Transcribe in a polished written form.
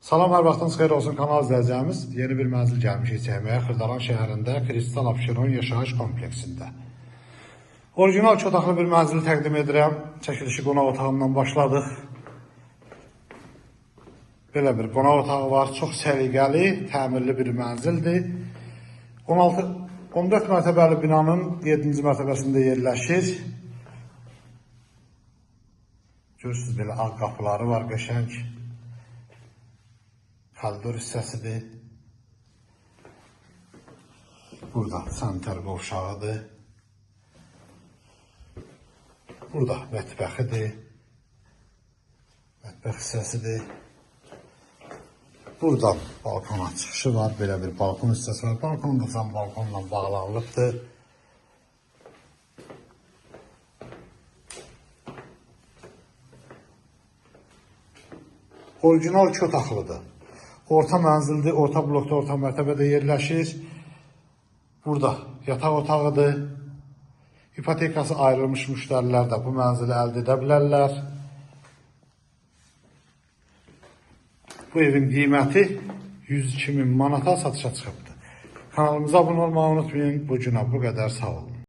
Salam, hər vaxtınız xeyir olsun kanal izləyəcəyimiz. Yeni bir mənzil gəlmişik çəkməyə Xırdalan şəhərində Kristal Abşeron yaşayış kompleksində. Orijinal 2 otaqlı bir mənzili təqdim edirəm. Çəkilişi qonaq otağından başladıq. Belə bir qonaq otağı var. Çox səliqəli, təmirli bir mənzildir. 14 mərtəbəli binanın 7-ci mərtəbəsində yerləşir. Görürsünüz, belə ağ qapıları var, qəşəng. Koridor hissəsidir. Burada sanitar qovşağıdır. Burada mətbəxidir. Mətbəx hissəsidir. Buradan balkona çıxışı var. Belə bir balkon hissəsi var. Balkon da balkonla bağlanılıbdır. Orijinal 2 otaqlıdır. Orta mənzildir, orta blokda, orta mərtəbədə yerləşir. Burada yataq otağıdır. İpotekası ayrılmış müştərilər də bu mənzili əldə edə bilərlər. Bu evin qiyməti 102.000 manata satışa çıxıbdır. Kanalımıza abunə olmayı unutmayın. Bu günə bu qədər, sağ olun.